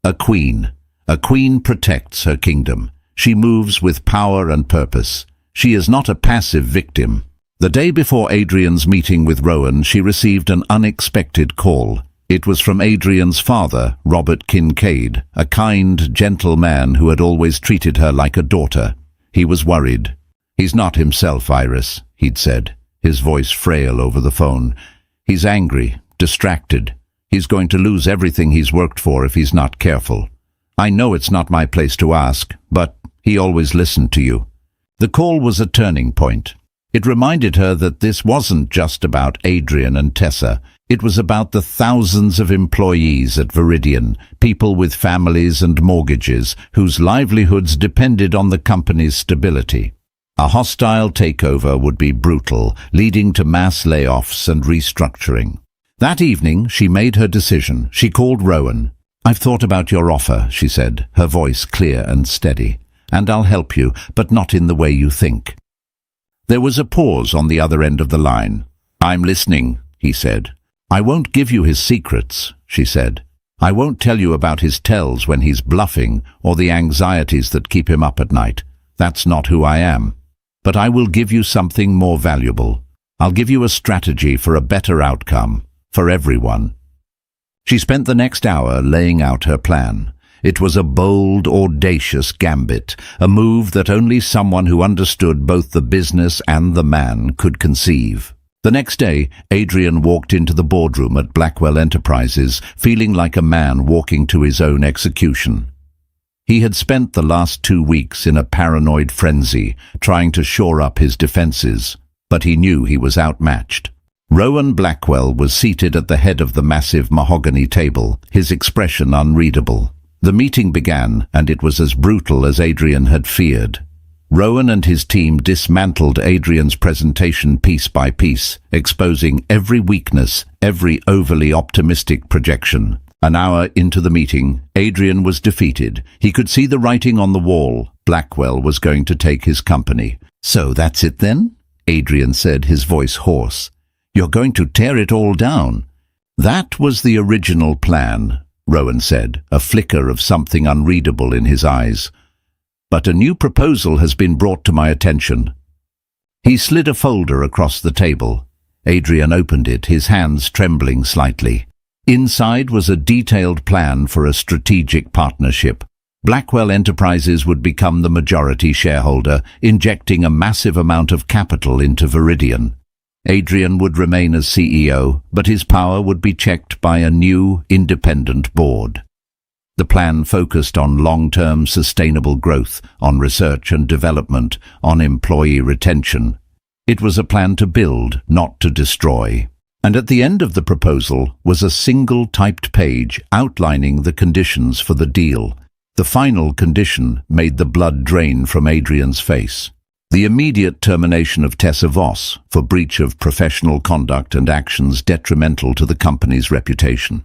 A queen. A queen protects her kingdom. She moves with power and purpose. She is not a passive victim. The day before Adrian's meeting with Rowan, she received an unexpected call. It was from Adrian's father, Robert Kincaid, a kind, gentle man who had always treated her like a daughter. He was worried. "He's not himself, Iris," he'd said, his voice frail over the phone. "He's angry, distracted. He's going to lose everything he's worked for if he's not careful. I know it's not my place to ask, but he always listened to you." The call was a turning point. It reminded her that this wasn't just about Adrian and Tessa. It was about the thousands of employees at Viridian, people with families and mortgages, whose livelihoods depended on the company's stability. A hostile takeover would be brutal, leading to mass layoffs and restructuring. That evening, she made her decision. She called Rowan. "I've thought about your offer," she said, her voice clear and steady. "And I'll help you, but not in the way you think." There was a pause on the other end of the line. "I'm listening," he said. "I won't give you his secrets," she said. "I won't tell you about his tells when he's bluffing or the anxieties that keep him up at night. That's not who I am. But I will give you something more valuable. I'll give you a strategy for a better outcome, for everyone." She spent the next hour laying out her plan. It was a bold, audacious gambit, a move that only someone who understood both the business and the man could conceive. The next day, Adrian walked into the boardroom at Blackwell Enterprises, feeling like a man walking to his own execution. He had spent the last 2 weeks in a paranoid frenzy, trying to shore up his defenses, but he knew he was outmatched. Rowan Blackwell was seated at the head of the massive mahogany table, his expression unreadable. The meeting began, and it was as brutal as Adrian had feared. Rowan and his team dismantled Adrian's presentation piece by piece, exposing every weakness, every overly optimistic projection. An hour into the meeting, Adrian was defeated. He could see the writing on the wall. Blackwell was going to take his company. "So that's it then?" Adrian said, his voice hoarse. "You're going to tear it all down." "That was the original plan," Rowan said, a flicker of something unreadable in his eyes. "But a new proposal has been brought to my attention." He slid a folder across the table. Adrian opened it, his hands trembling slightly. Inside was a detailed plan for a strategic partnership. Blackwell Enterprises would become the majority shareholder, injecting a massive amount of capital into Viridian. Adrian would remain as CEO, but his power would be checked by a new, independent board. The plan focused on long-term sustainable growth, on research and development, on employee retention. It was a plan to build, not to destroy. And at the end of the proposal was a single typed page outlining the conditions for the deal. The final condition made the blood drain from Adrian's face. The immediate termination of Tessa Voss for breach of professional conduct and actions detrimental to the company's reputation.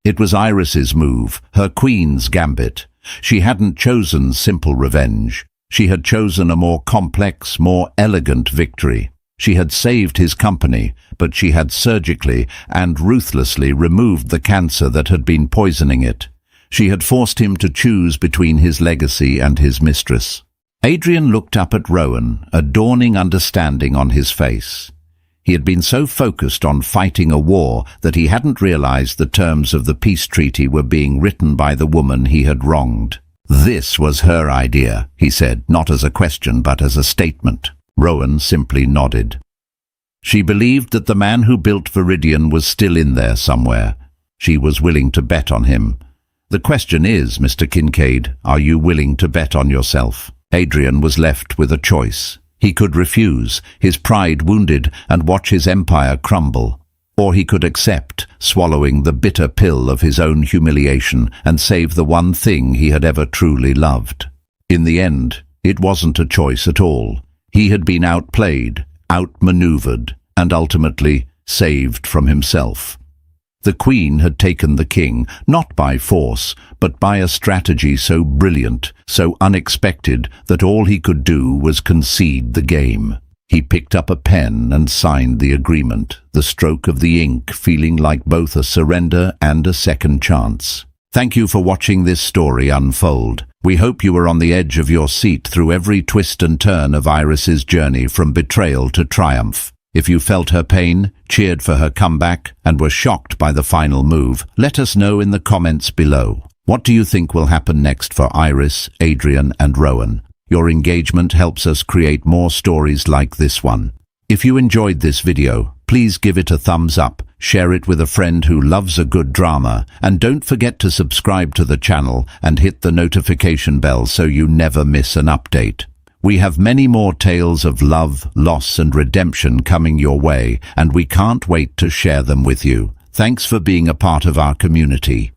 It was Iris's move, her queen's gambit. She hadn't chosen simple revenge. She had chosen a more complex, more elegant victory. She had saved his company, but she had surgically and ruthlessly removed the cancer that had been poisoning it. She had forced him to choose between his legacy and his mistress. Adrian looked up at Rowan, a dawning understanding on his face. He had been so focused on fighting a war that he hadn't realized the terms of the peace treaty were being written by the woman he had wronged. "This was her idea," he said, not as a question but as a statement. Rowan simply nodded. She believed that the man who built Viridian was still in there somewhere. She was willing to bet on him. "The question is, Mr. Kincaid, are you willing to bet on yourself?" Adrian was left with a choice. He could refuse, his pride wounded, and watch his empire crumble. Or he could accept, swallowing the bitter pill of his own humiliation and save the one thing he had ever truly loved. In the end, it wasn't a choice at all. He had been outplayed, outmaneuvered, and ultimately saved from himself. The Queen had taken the king, not by force, but by a strategy so brilliant, so unexpected, that all he could do was concede the game. He picked up a pen and signed the agreement, the stroke of the ink feeling like both a surrender and a second chance. Thank you for watching this story unfold. We hope you were on the edge of your seat through every twist and turn of Iris's journey from betrayal to triumph. If you felt her pain, cheered for her comeback, and were shocked by the final move, let us know in the comments below. What do you think will happen next for Iris, Adrian, and Rowan? Your engagement helps us create more stories like this one. If you enjoyed this video, please give it a thumbs up, share it with a friend who loves a good drama, and don't forget to subscribe to the channel and hit the notification bell so you never miss an update. We have many more tales of love, loss, and redemption coming your way, and we can't wait to share them with you. Thanks for being a part of our community.